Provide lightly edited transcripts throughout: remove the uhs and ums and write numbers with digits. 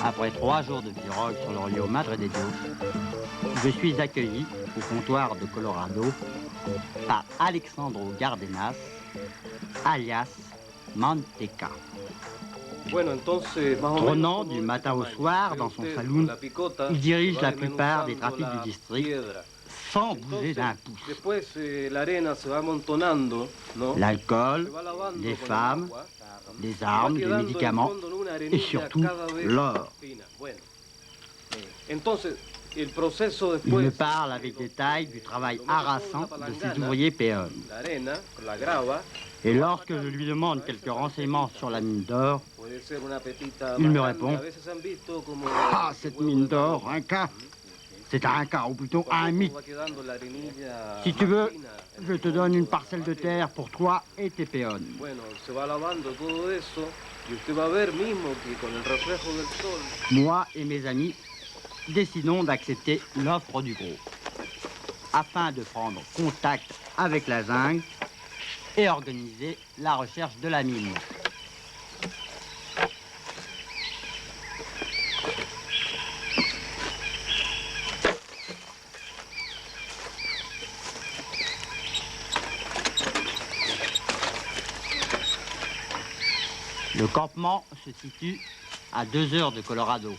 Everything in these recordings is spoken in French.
Après 3 jours de pirogue sur le Rio Madre de Dios, je suis accueilli au comptoir de Colorado par Alexandro Gardenas, alias Manteca. Trônant du matin au soir dans son saloon, il dirige la plupart des trafics du district sans bouger d'un pouce. L'alcool, les femmes, les armes, les médicaments et surtout l'or. Il me parle avec détail du travail harassant de ses ouvriers péons. Et lorsque je lui demande quelques renseignements sur la mine d'or, il me répond « Ah, cette mine d'or, un cas, c'est un cas, ou plutôt un mythe. Si tu veux, je te donne une parcelle de terre pour toi et tes péons. » Moi et mes amis décidons d'accepter l'offre du groupe afin de prendre contact avec la jungle et organiser la recherche de la mine. Le campement se situe à 2 heures de Colorado.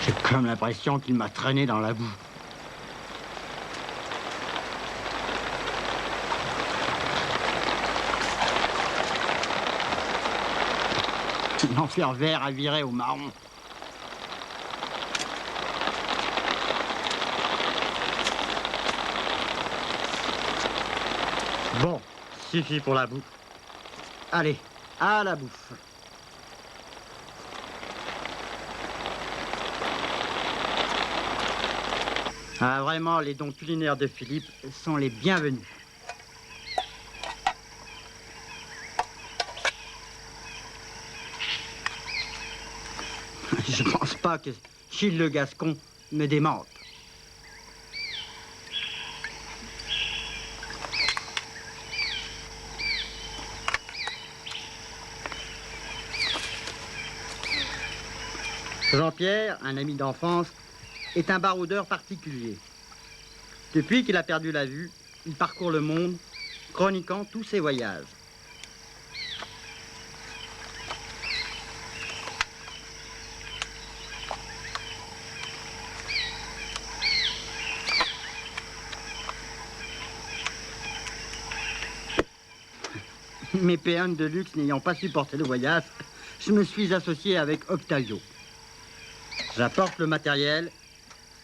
J'ai comme l'impression qu'il m'a traîné dans la boue. L'enfer vert a viré au marron. Bon, suffit pour la bouffe. Allez, à la bouffe. Ah, vraiment, les dons culinaires de Philippe sont les bienvenus. Je pense pas que Gilles le Gascon me démente. Jean-Pierre, un ami d'enfance, est un baroudeur particulier. Depuis qu'il a perdu la vue, il parcourt le monde, chroniquant tous ses voyages. Mes péons de luxe n'ayant pas supporté le voyage, je me suis associé avec Octavio. J'apporte le matériel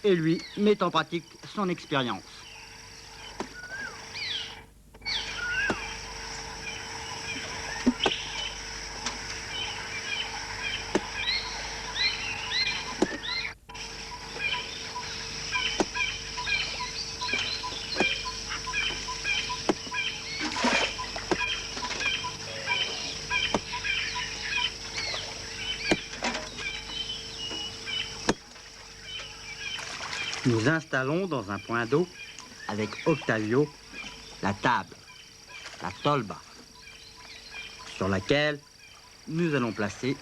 et lui met en pratique son expérience. Nous installons dans un point d'eau, avec Octavio, la table, la tolba, sur laquelle nous allons placer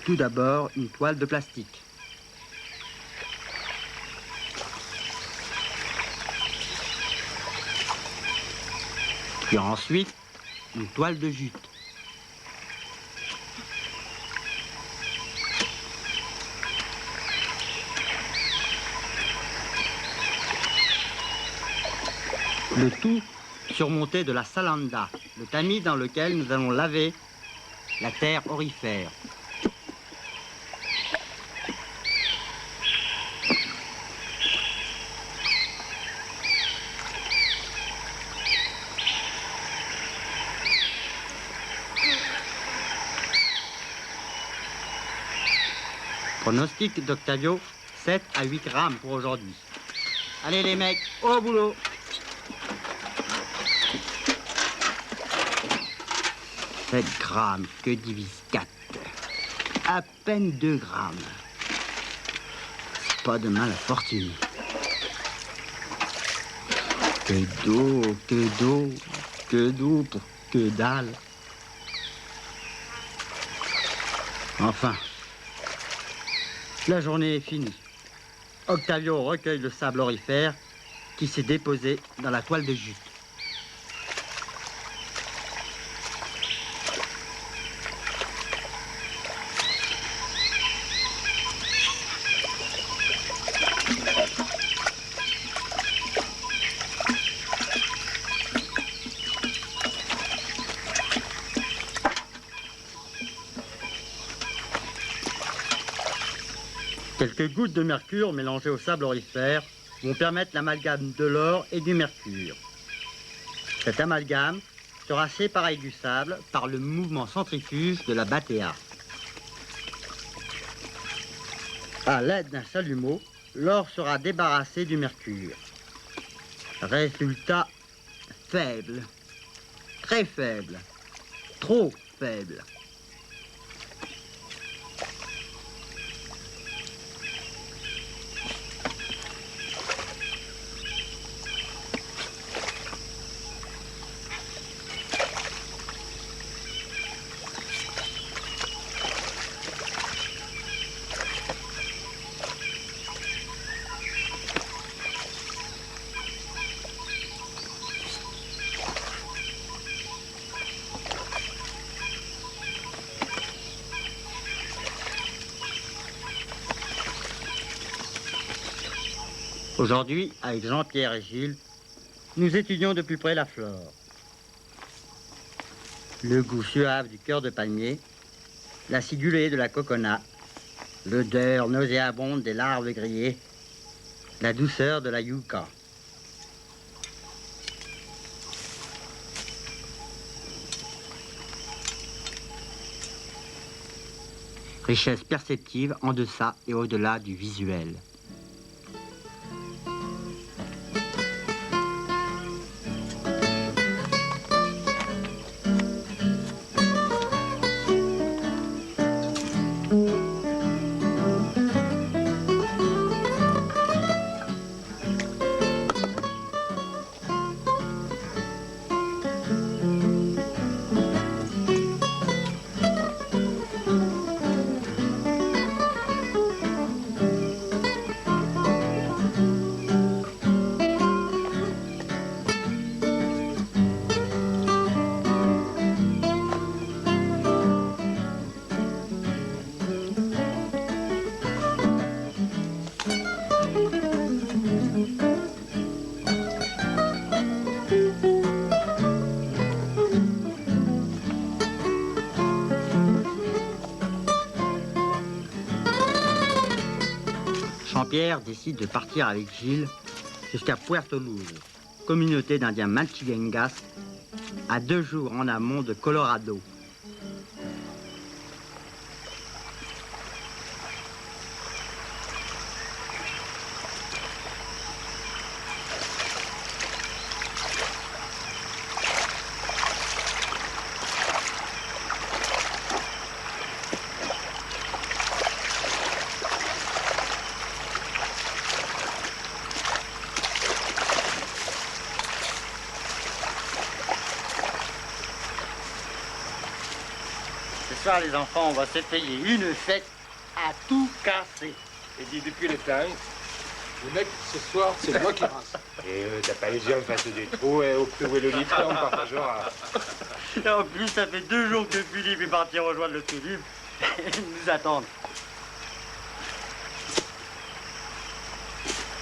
tout d'abord une toile de plastique. Puis ensuite, une toile de jute. Le tout surmonté de la salanda, le tamis dans lequel nous allons laver la terre aurifère. Pronostic d'Octavio, 7 à 8 grammes pour aujourd'hui. Allez les mecs, au boulot! 7 grammes que divise 4. À peine 2 grammes. C'est pas demain la fortune. Que d'eau, que d'eau, que d'eau pour que dalle. Enfin, la journée est finie. Octavio recueille le sable aurifère qui s'est déposé dans la toile de jute. Quelques gouttes de mercure mélangées au sable aurifère vont permettre l'amalgame de l'or et du mercure. Cet amalgame sera séparé du sable par le mouvement centrifuge de la battéa. À l'aide d'un chalumeau, l'or sera débarrassé du mercure. Résultat faible, très faible, trop faible. Aujourd'hui, avec Jean-Pierre et Gilles, nous étudions de plus près la flore. Le goût suave du cœur de palmier, l'acidulé de la coconut, l'odeur nauséabonde des larves grillées, la douceur de la yucca. Richesse perceptive en deçà et au-delà du visuel. Jean-Pierre décide de partir avec Gilles jusqu'à Puerto Luz, communauté d'Indiens Malchigengas, à 2 jours en amont de Colorado. Ce soir, les enfants, on va se payer une fête à tout casser. Et dis, depuis le temps, le mec, ce soir, c'est moi qui rince. Et t'as pas les yeux en face des trous, et au plus où est le litre, on partagera. Et en plus, ça fait 2 jours que Philippe est parti rejoindre le Tulipe. Ils nous attendent.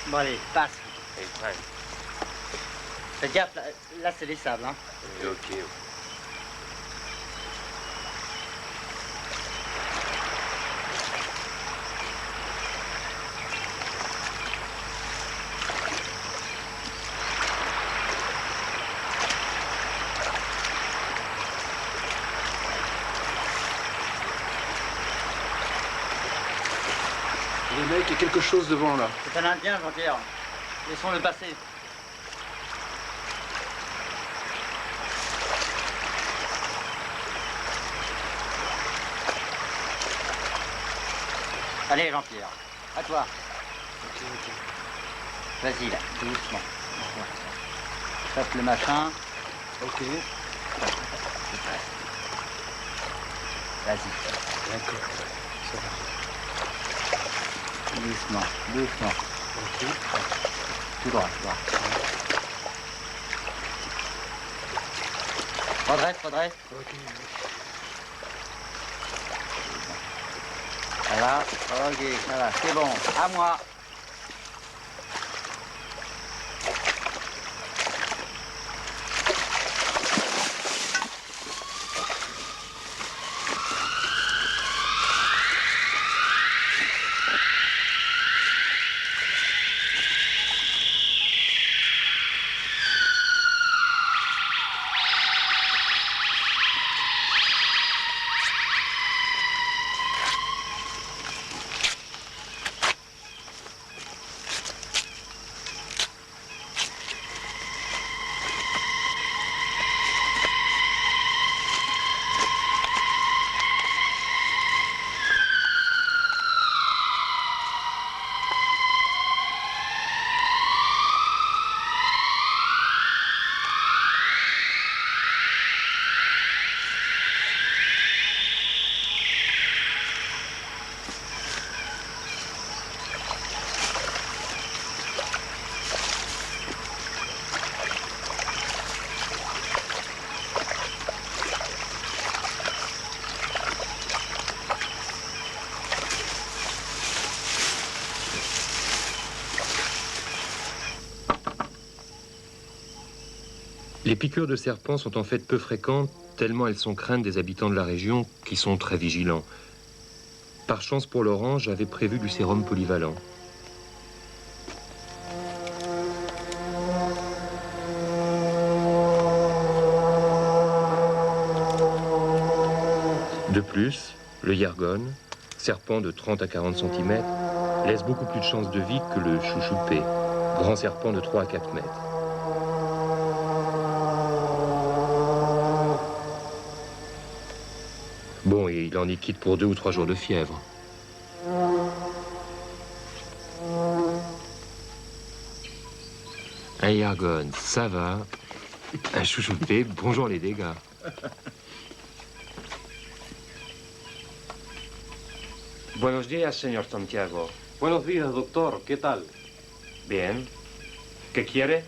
Bon, allez, passe. Et prends. Fais gaffe, là c'est les sables, hein. Ok. Les mecs, il y a quelque chose devant là. C'est un Indien, Jean-Pierre. Laissons-le passer. Allez, Jean-Pierre, à toi. Vas-y, là, doucement. Tape le machin. Ok. Vas-y. D'accord. Ça va. Doucement, doucement. Ok. Tout droit, tout droit. Redresse, redresse. Ok. Ça va? Ok, ça va, c'est bon. À moi. Les piqûres de serpents sont en fait peu fréquentes, tellement elles sont craintes des habitants de la région qui sont très vigilants. Par chance pour Laurent, j'avais prévu du sérum polyvalent. De plus, le Yargone, serpent de 30 à 40 cm, laisse beaucoup plus de chances de vie que le chouchoupé, grand serpent de 3 à 4 mètres. Bon, et il en est quitte pour 2 ou 3 jours de fièvre. Un Yargone, ça va. Un chouchoupé, bonjour les dégâts. Buenos días, señor Santiago. Buenos días, doctor. ¿Qué tal? Bien. ¿Qué quiere?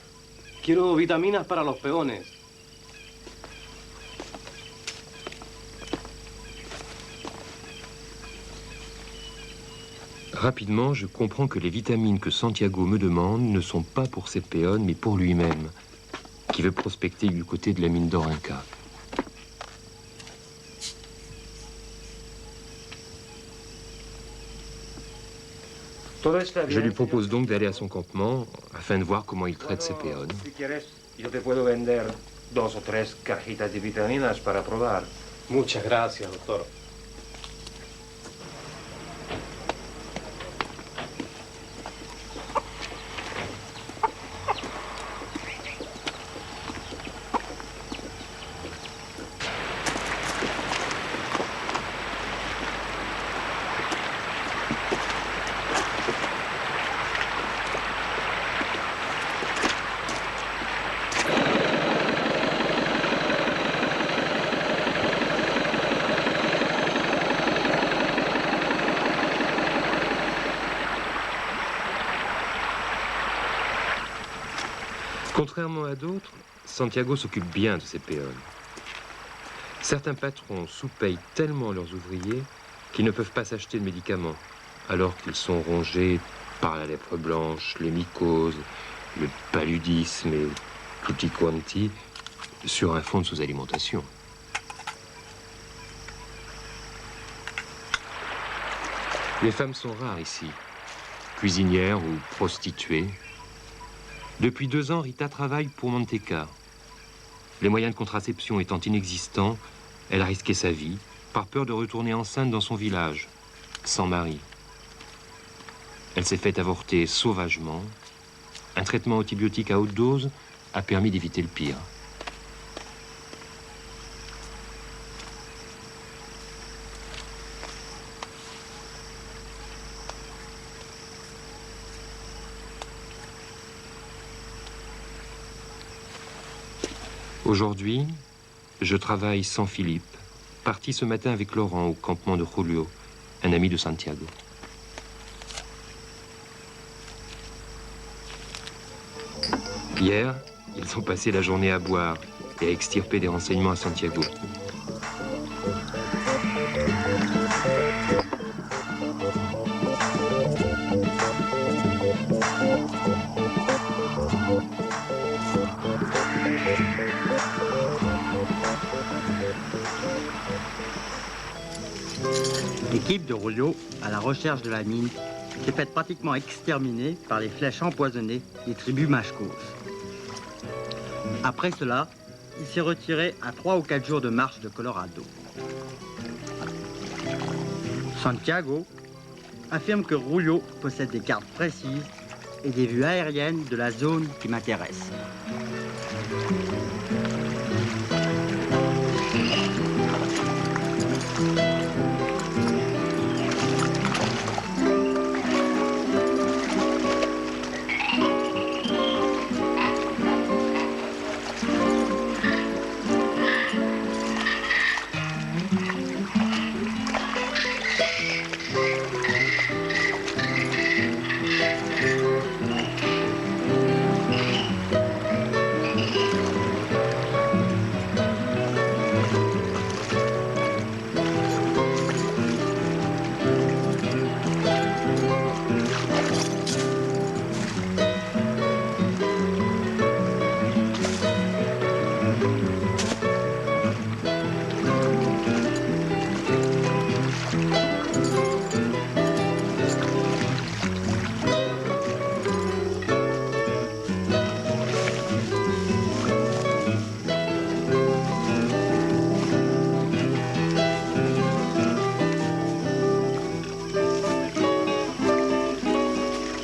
Quiero vitaminas para los peones. Rapidement, je comprends que les vitamines que Santiago me demande ne sont pas pour ses péones, mais pour lui-même, qui veut prospecter du côté de la mine d'or Inca. Je lui propose donc d'aller à son campement afin de voir comment il traite ses péones. Si quieres, yo te puedo vender 2 o 3 cajitas de vitaminas para probar. Muchas gracias, doctor. Contrairement à d'autres, Santiago s'occupe bien de ses péones. Certains patrons sous-payent tellement leurs ouvriers qu'ils ne peuvent pas s'acheter de médicaments, alors qu'ils sont rongés par la lèpre blanche, les mycoses, le paludisme et tutti quanti sur un fond de sous-alimentation. Les femmes sont rares ici, cuisinières ou prostituées. Depuis 2 ans, Rita travaille pour Manteca. Les moyens de contraception étant inexistants, elle a risqué sa vie par peur de retourner enceinte dans son village, sans mari. Elle s'est fait avorter sauvagement. Un traitement antibiotique à haute dose a permis d'éviter le pire. Aujourd'hui, je travaille sans Philippe, parti ce matin avec Laurent au campement de Julio, un ami de Santiago. Hier, ils ont passé la journée à boire et à extirper des renseignements à Santiago. L'équipe de Julio, à la recherche de la mine, s'est faite pratiquement exterminée par les flèches empoisonnées des tribus Mashkos. Après cela, il s'est retiré à 3 ou 4 jours de marche de Colorado. Santiago affirme que Julio possède des cartes précises et des vues aériennes de la zone qui m'intéresse.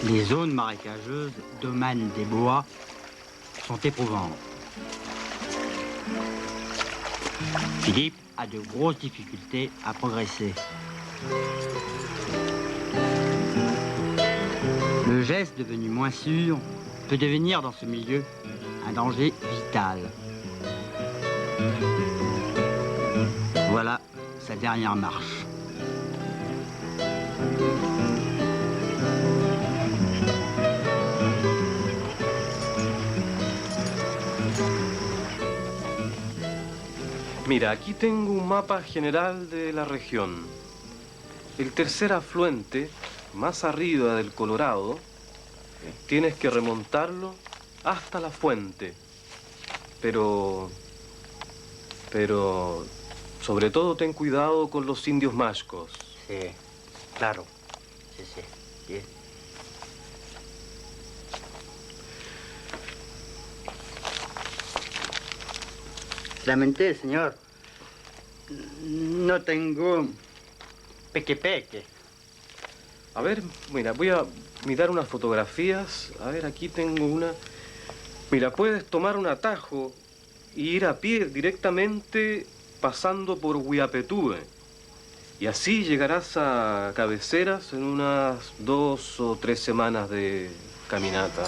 Les zones marécageuses, domaines des bois, sont éprouvantes. Philippe a de grosses difficultés à progresser. Le geste devenu moins sûr peut devenir dans ce milieu un danger vital. Voilà sa dernière marche. Mira, aquí tengo un mapa general de la región. El tercer afluente, más arriba del Colorado, tienes que remontarlo hasta la fuente. Pero, sobre todo ten cuidado con los indios mashkos. Sí, claro. Sí, sí. Bien. Lamenté, señor. No tengo peque. A ver, mira, voy a mirar unas fotografías. A ver, aquí tengo una. Mira, puedes tomar un atajo e ir a pie directamente pasando por Huiapetúe. Y así llegarás a Cabeceras en unas 2 o 3 semanas de caminata.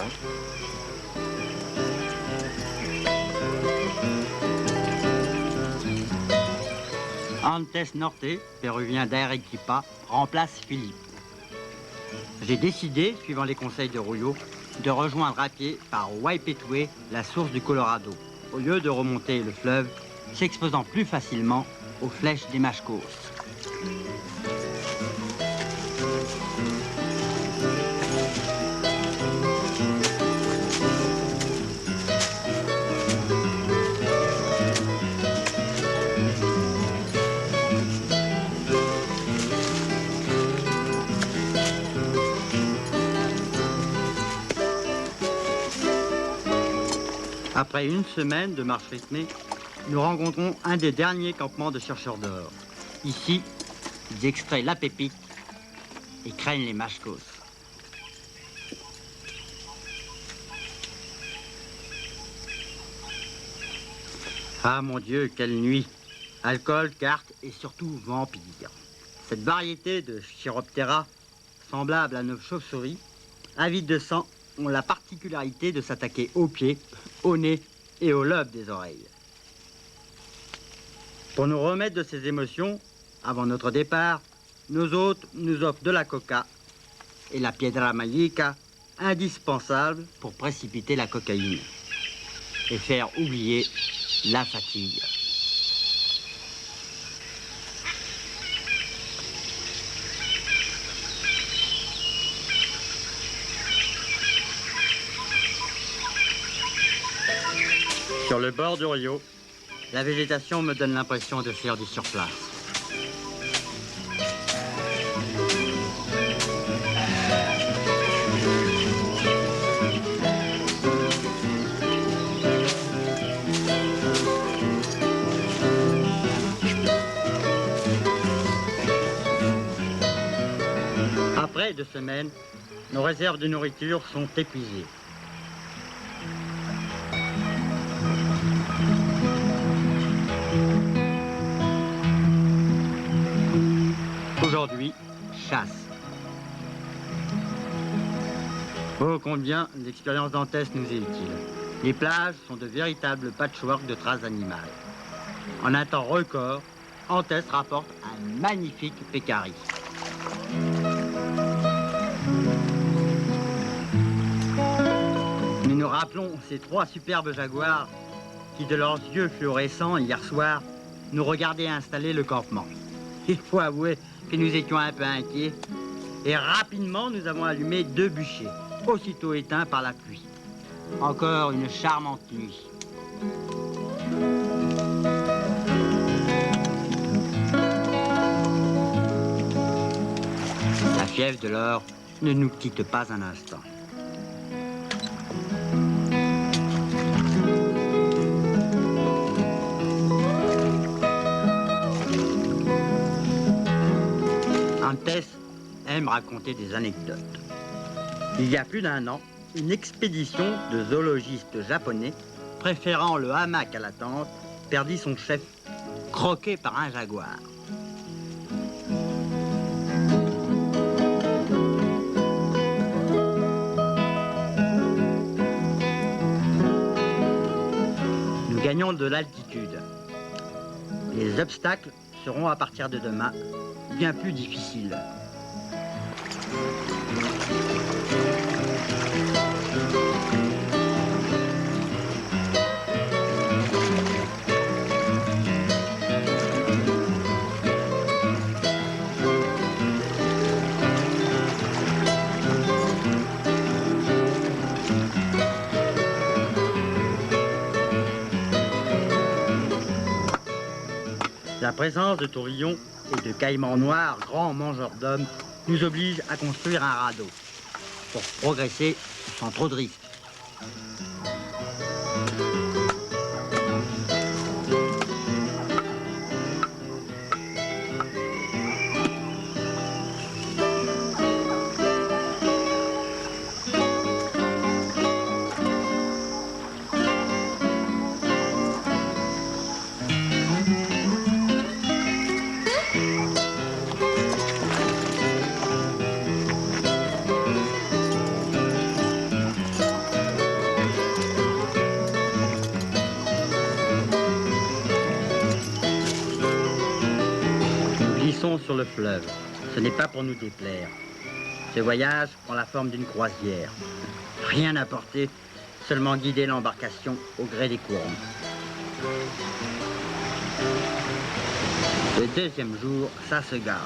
Antes Norte, péruvien d'Arequipa, remplace Philippe. J'ai décidé, suivant les conseils de Julio, de rejoindre à pied par Huaypetue la source du Colorado, au lieu de remonter le fleuve, s'exposant plus facilement aux flèches des Mashkos. Après une semaine de marche rythmée, nous rencontrons un des derniers campements de chercheurs d'or. Ici, ils extraient la pépite et craignent les Mashkos. Ah mon Dieu, quelle nuit! Alcool, cartes et surtout vampires. Cette variété de Chiroptera, semblable à nos chauves-souris, avides de sang, ont la particularité de s'attaquer aux pieds, au nez et au lobe des oreilles. Pour nous remettre de ces émotions, avant notre départ, nos hôtes nous offrent de la coca et la piedra magica, indispensable pour précipiter la cocaïne et faire oublier la fatigue. Sur le bord du Rio, la végétation me donne l'impression de faire du surplace. Après 2 semaines, nos réserves de nourriture sont épuisées. Aujourd'hui, chasse. Oh, combien l'expérience dantesque nous est utile. Les plages sont de véritables patchworks de traces animales. En un temps record, Antès rapporte un magnifique pécari. Nous nous rappelons ces 3 superbes jaguars qui, de leurs yeux fluorescents, hier soir, nous regardaient installer le campement. Il faut avouer que nous étions un peu inquiets et rapidement nous avons allumé 2 bûchers, aussitôt éteints par la pluie. Encore une charmante nuit. La fièvre de l'or ne nous quitte pas un instant. Antès aime raconter des anecdotes. Il y a plus d'1 an, une expédition de zoologistes japonais, préférant le hamac à la tente, perdit son chef, croqué par un jaguar. Nous gagnons de l'altitude. Les obstacles seront à partir de demain bien plus difficiles. La présence de taurillons et de caïmans noirs, grands mangeurs d'hommes, nous oblige à construire un radeau pour progresser sans trop de risques. Sur le fleuve. Ce n'est pas pour nous déplaire. Ce voyage prend la forme d'une croisière. Rien à porter, seulement guider l'embarcation au gré des courants. Le 2e jour, ça se gâte.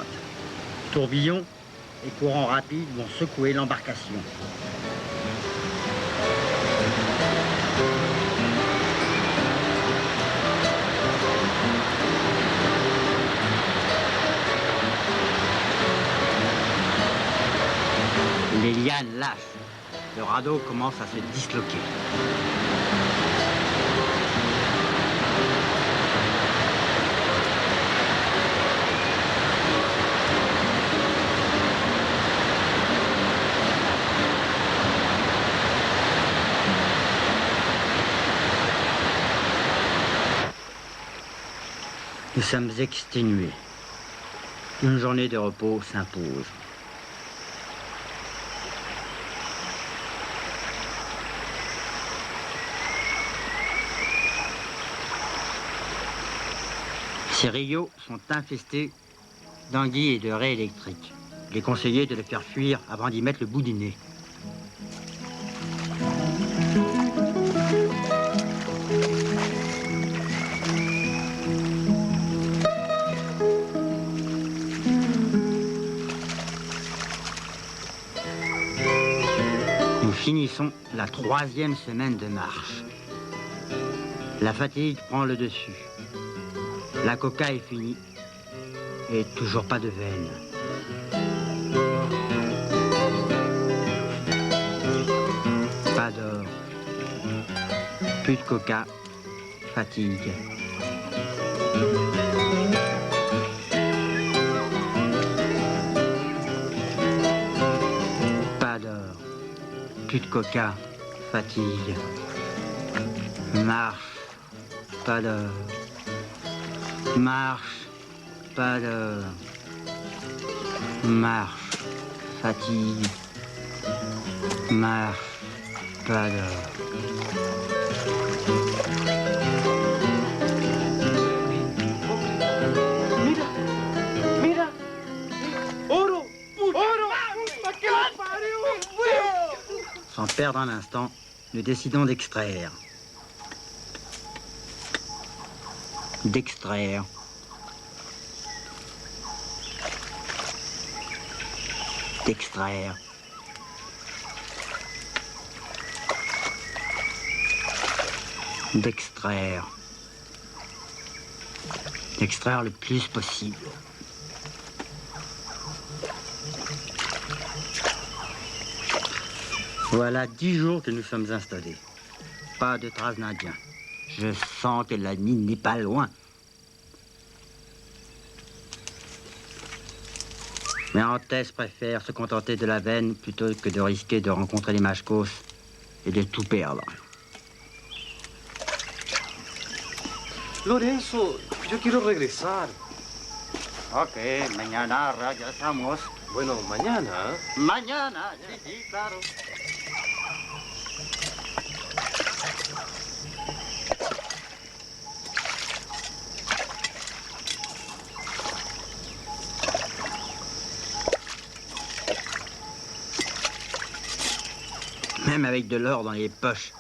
Tourbillons et courants rapides vont secouer l'embarcation. Les lianes lâchent. Le radeau commence à se disloquer. Nous sommes exténués. Une journée de repos s'impose. Ces rios sont infestés d'anguilles et de raies électriques. Il est conseillé de les faire fuir avant d'y mettre le bout du nez. Nous finissons la 3e semaine de marche. La fatigue prend le dessus. La coca est finie et toujours pas de veine. Pas d'or, plus de coca, fatigue. Pas d'or, plus de coca, fatigue. Marche, pas d'or. Marche, pas d'heure. Marche, fatigue. Marche, pas d'heure. Mira, mira. Oro, oro. ¿Para qué lo parió? Sans perdre un instant, nous décidons d'extraire. D'extraire. D'extraire. D'extraire. D'extraire le plus possible. Voilà 10 jours que nous sommes installés. Pas de traces d'Indiens. Je sens que la mine n'est pas loin. Mais Antès préfère se contenter de la veine plutôt que de risquer de rencontrer les Machcos et de tout perdre. Lorenzo, yo quiero regresar. Ok, mañana regresamos. Bueno, mañana. Mañana, sí, claro. Même avec de l'or dans les poches,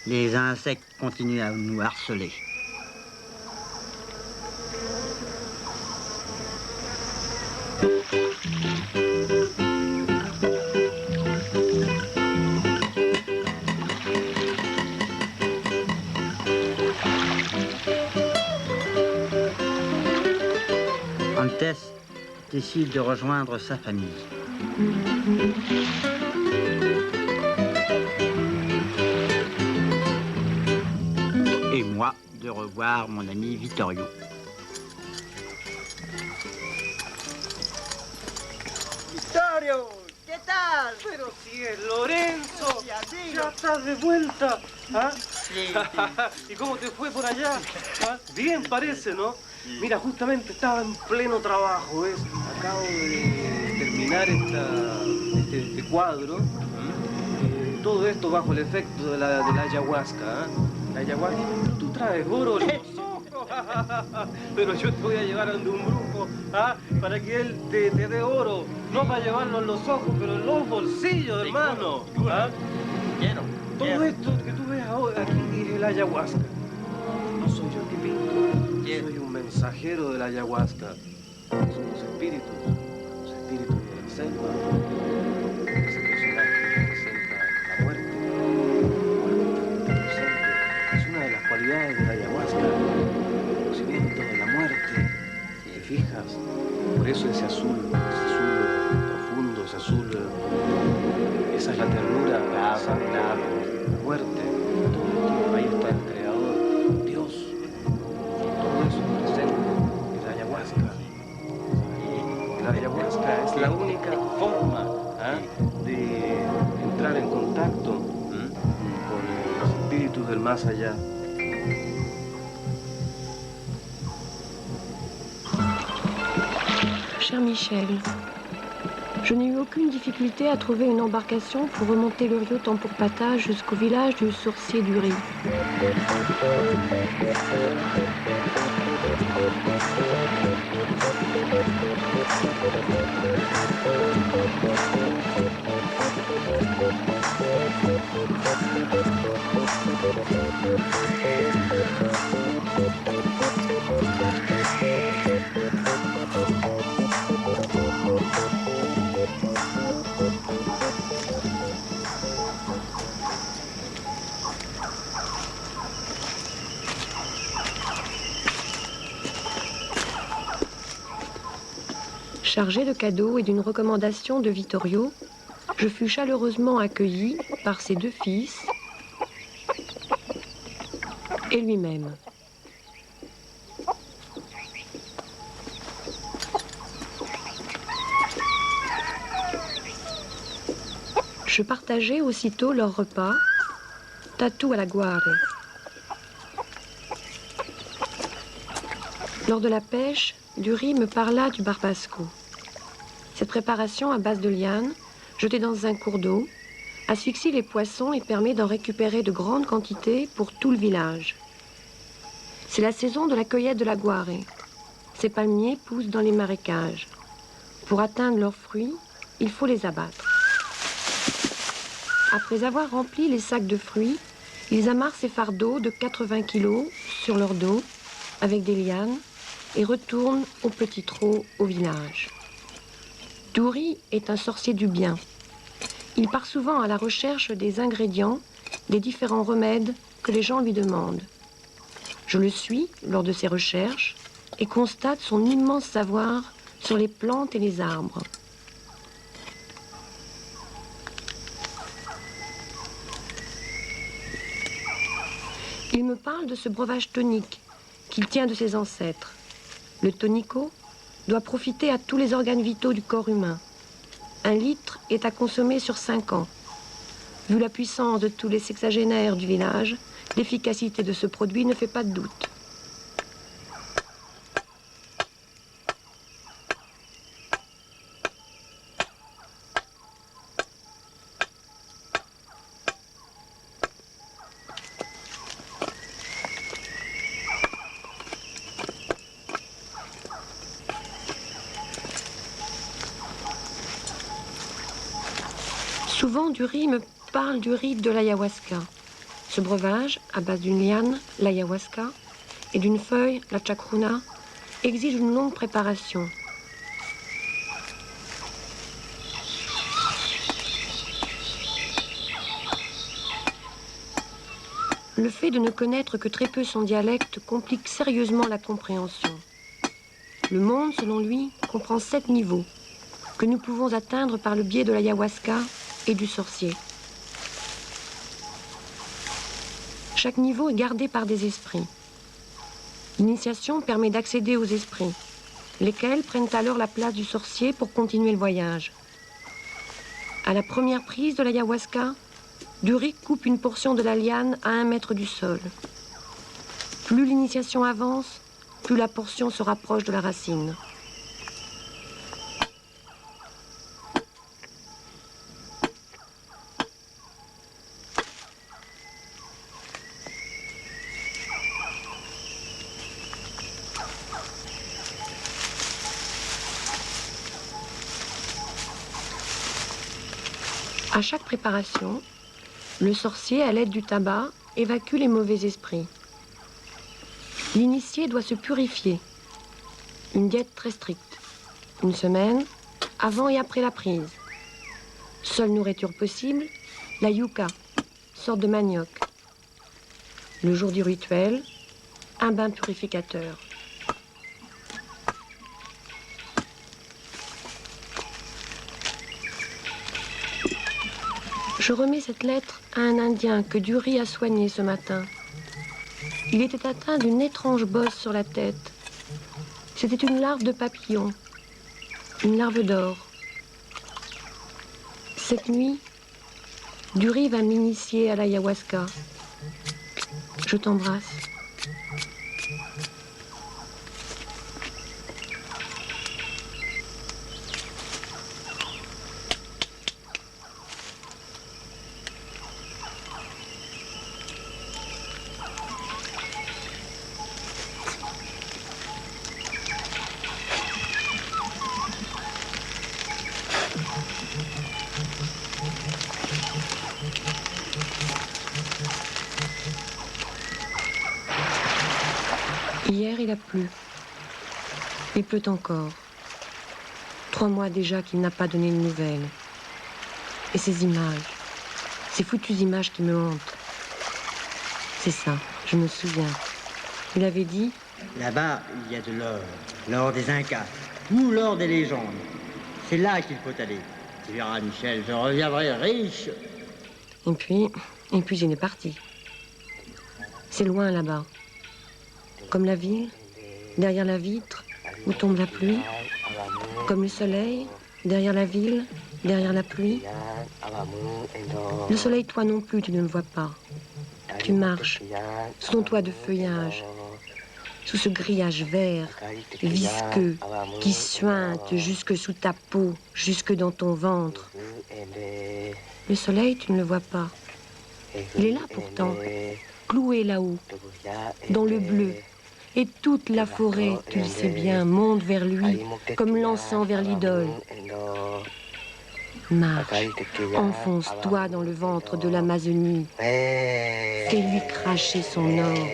les insectes continuent à nous harceler. Antès décide de rejoindre sa famille. Et moi, de revoir mon ami Vittorio. Vittorio, ¿qué tal? Pero si es Lorenzo, Sí, amigo. ya estás de vuelta. ¿Ah? Sí, ¿Y cómo te fue por allá? ¿Ah? Bien parece, ¿no? Mira, justamente estaba en pleno trabajo, ¿ves? Acabo de terminar este cuadro. Todo esto bajo el efecto de la ayahuasca. ¿Ah? La ayahuasca. Pero tú traes oro en los ojos. Pero yo te voy a llevar ante un brujo, ¿ah? Para que él te dé oro. No para llevarlo en los ojos, pero en los bolsillos, hermano. ¿Ah? quiero. Todo esto que tú ves ahora aquí es el ayahuasca. No soy yo el que pinto. Soy un mensajero de la ayahuasca. Son los espíritus de la selva. Ese personaje representa la muerte. Es una de las cualidades de la ayahuasca. El conocimiento de la muerte. ¿Te fijas? Por eso ese azul profundo, ese azul. Esa es la ternura, la muerte. Todo, ahí está el creador, Dios. Todo eso presente la ayahuasca. La ayahuasca es la única forma de entrar en contacto con los espíritus del más allá. Cher Michel, je n'ai eu aucune difficulté à trouver une embarcation pour remonter le rio Tampourpata jusqu'au village du Sourcier du Riz. Chargé de cadeaux et d'une recommandation de Vittorio, je fus chaleureusement accueilli par ses 2 fils et lui-même. Je partageai aussitôt leur repas, tatou à la guare. Lors de la pêche, Dury me parla du barbasco. Cette préparation à base de lianes, jetée dans un cours d'eau, asphyxie les poissons et permet d'en récupérer de grandes quantités pour tout le village. C'est la saison de la cueillette de la guare. Ces palmiers poussent dans les marécages. Pour atteindre leurs fruits, il faut les abattre. Après avoir rempli les sacs de fruits, ils amarrent ces fardeaux de 80 kilos sur leur dos avec des lianes et retournent au petit trot au village. Dury est un sorcier du bien. Il part souvent à la recherche des ingrédients des différents remèdes que les gens lui demandent. Je le suis lors de ses recherches et constate son immense savoir sur les plantes et les arbres. Il me parle de ce breuvage tonique qu'il tient de ses ancêtres. Le tonico doit profiter à tous les organes vitaux du corps humain. 1 litre est à consommer sur 5 ans. Vu la puissance de tous les sexagénaires du village, l'efficacité de ce produit ne fait pas de doute. Souvent, Dury me parle du rite de l'ayahuasca. Ce breuvage, à base d'une liane, l'ayahuasca, et d'une feuille, la chacruna, exige une longue préparation. Le fait de ne connaître que très peu son dialecte complique sérieusement la compréhension. Le monde, selon lui, comprend 7 niveaux que nous pouvons atteindre par le biais de l'ayahuasca et du sorcier. Chaque niveau est gardé par des esprits. L'initiation permet d'accéder aux esprits, lesquels prennent alors la place du sorcier pour continuer le voyage. À la première prise de l'ayahuasca, Dury coupe une portion de la liane à 1 mètre du sol. Plus l'initiation avance, plus la portion se rapproche de la racine. À chaque préparation, le sorcier, à l'aide du tabac, évacue les mauvais esprits. L'initié doit se purifier. Une diète très stricte. 1 semaine, avant et après la prise. Seule nourriture possible, la yuca, sorte de manioc. Le jour du rituel, un bain purificateur. Je remets cette lettre à un Indien que Dury a soigné ce matin. Il était atteint d'une étrange bosse sur la tête. C'était une larve de papillon, une larve d'or. Cette nuit, Dury va m'initier à l'ayahuasca. Je t'embrasse. Hier, il a plu. Il pleut encore. 3 mois déjà qu'il n'a pas donné de nouvelles. Et ces images, ces foutues images qui me hantent. C'est ça, je me souviens. Il avait dit... Là-bas, il y a de l'or. L'or des Incas. Ou l'or des légendes. C'est là qu'il faut aller. Tu verras, Michel, je reviendrai riche. Et puis il est parti. C'est loin là-bas. Comme la ville, derrière la vitre, où tombe la pluie. Comme le soleil, derrière la ville, derrière la pluie. Le soleil, toi non plus, tu ne le vois pas. Tu marches sous ton toit de feuillage, sous ce grillage vert, visqueux, qui suinte jusque sous ta peau, jusque dans ton ventre. Le soleil, tu ne le vois pas. Il est là pourtant, cloué là-haut, dans le bleu. Et toute la forêt, tu le sais bien, monte vers lui, comme l'encens vers l'idole. Marche, enfonce-toi dans le ventre de l'Amazonie. Fais-lui cracher son or.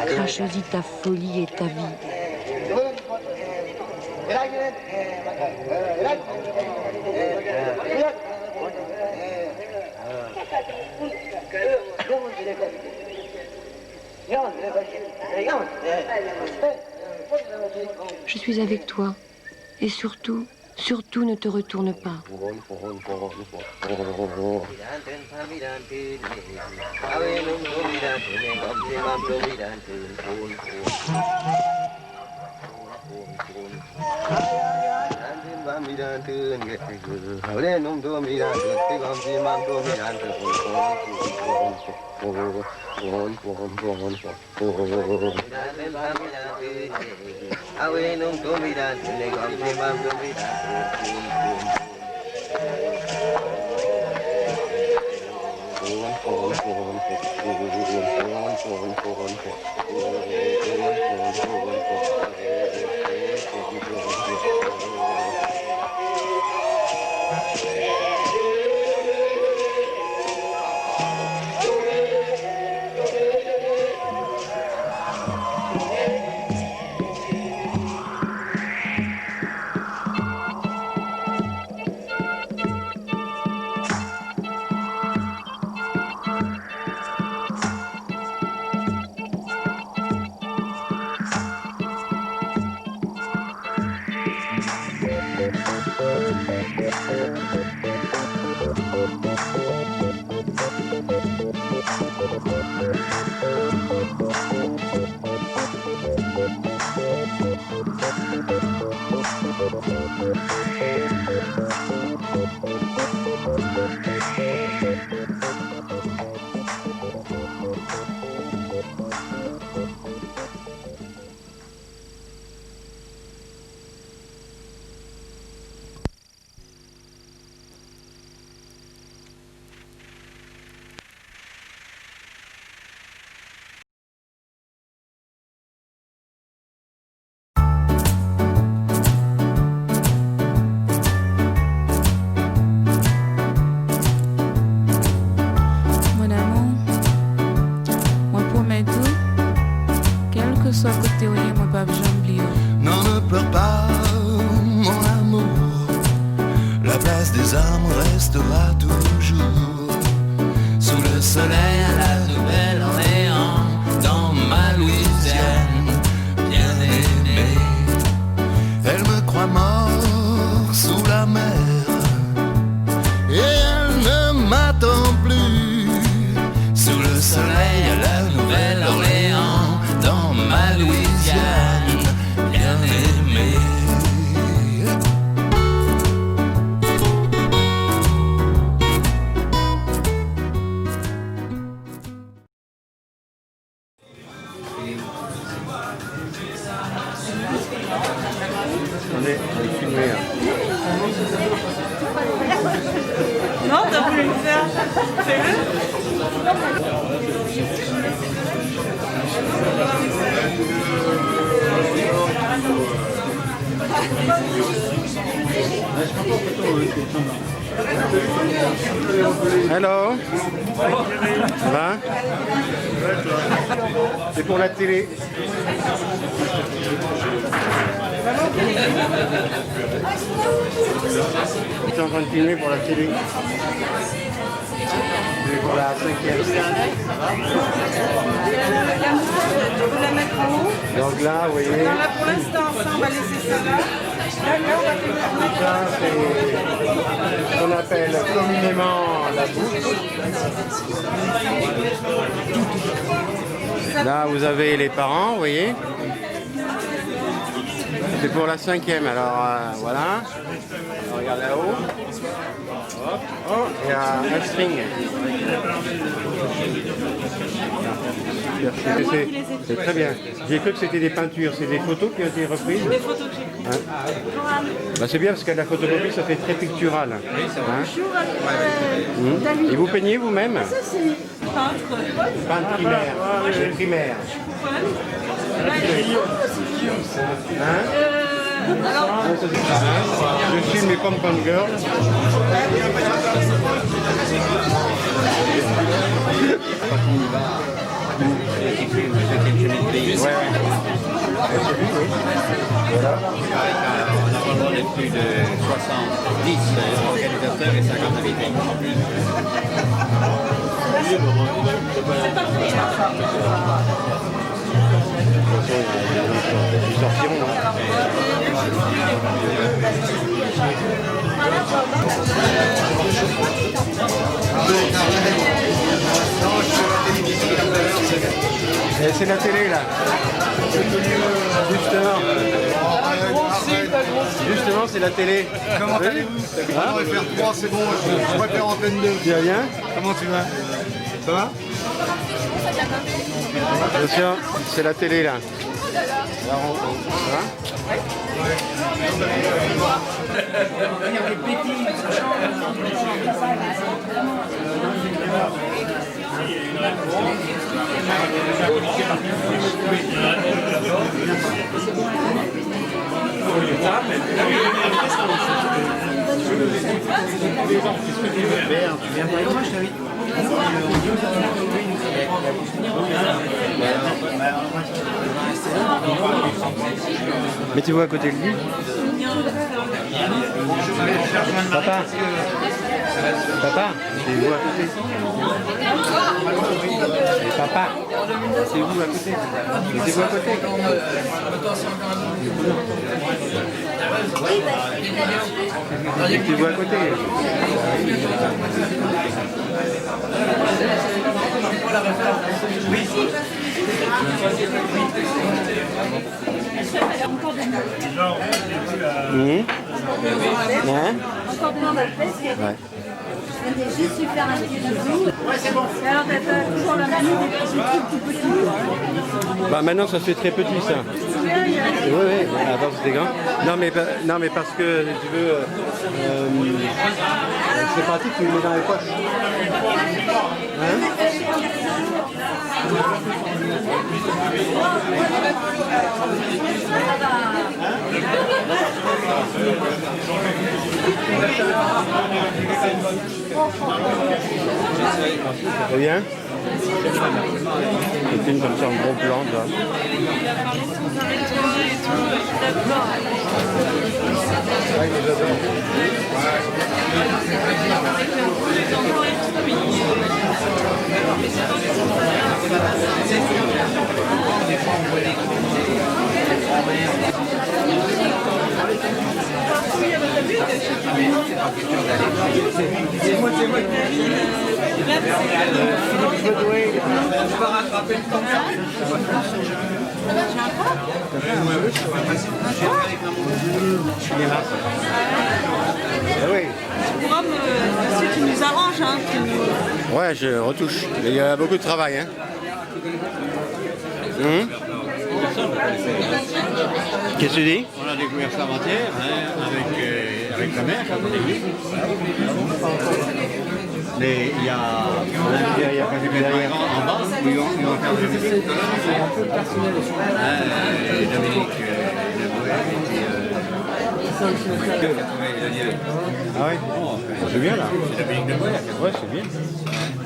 Crache-y ta folie et ta vie. Je suis avec toi. Et surtout, surtout ne te retourne pas. Non, ne pleure pas, mon amour. La place des armes restera toujours sous le soleil à la Nouvelle-Orléans, dans ma Louisiane bien-aimée. Elle me croit mort sous la mer et elle ne m'attend plus sous le soleil à la Nouvelle-Orléans, dans ma Louisiane bien-aimée. Attendez, on est filmé là. Non, t'as voulu le faire. Fais-le. Je prends pas en photo, Hello. Ça va? C'est pour la télé. Je suis en train de filmer pour la télé. C'est pour la 5e. On peut la mettre en haut. Donc là, vous voyez. Alors là, pour l'instant, ça, on va laisser ça là. Là, on va mettre Ça, c'est ce qu'on appelle communément la bouche. Là, vous avez les parents, vous voyez. C'est pour la 5e, alors voilà. Alors, regarde là-haut. Oh, il y a un string. C'est très bien. J'ai cru que c'était des peintures, c'est des photos qui ont été reprises. des photos que j'ai prises. Bah, c'est bien parce que la photocopie, ça fait très pictural. Et vous peignez vous-même? Peintre primaire. Primaire. Je filme les Pom-Pom Girls. Ouais. Voilà. Normalement, les plus de 70 organisateurs et 50 habitants. Ils sortiront. C'est la télé là. Justement, c'est la télé. Comment allez-vous? On va faire 3, c'est bon, je préfère antenne 2. Tu vas bien? Comment tu vas? Ça va? Attention, c'est la télé là. Alors, ça va? Mettez-vous à côté de lui. Papa. Papa, c'est vous à côté. Papa, c'est vous à côté. Mettez-vous à côté. Mettez-vous à côté. Oui. Hein? Encore de l'an d'Alpes. Ouais. Juste super un petit bisou. Ouais, c'est bon. Et alors, t'as toujours la manie des trucs tout petits. Bah maintenant ça se fait très petit ça. Oui, oui, avant c'était grand. Non mais parce que si tu veux, c'est pratique, tu le mets dans les poches. Hein? C'est bien? C'est une comme ça en gros plan, ça. Ouais, mais j'adore. C'est moi. Je vais rattraper le temps. Ah oui. Si tu nous arranges, hein. Ouais, je retouche. Mais il y a beaucoup de travail, hein. Qu'est-ce que tu dis? On a découvert ça avant-hier, hein, avec la mère, comme on a vu. Mais il y a derrière en bas, où ils vont faire des musiques. Dominique Leboué et puis Ah ouais, c'est bien là. Ouais, c'est bien.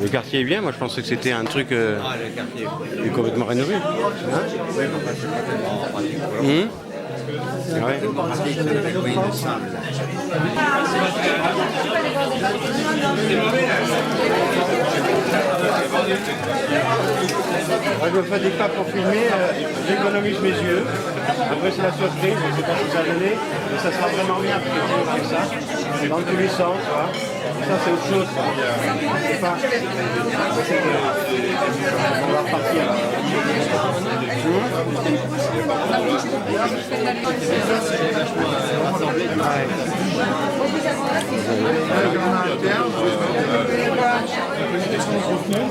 Le quartier est bien, moi je pensais que c'était un truc qui est complètement rénové. Hein? Ouais. Moi, je me fais des pas pour filmer, j'économise mes yeux. Après c'est la surprise, je ne sais pas ce que ça va donner, mais ça sera vraiment bien parce que c'est ça. C'est dans tous les sens, tu vois. Ça c'est autre chose. Ça. Je sais pas. On va repartir.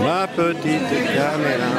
Ma petite caméra.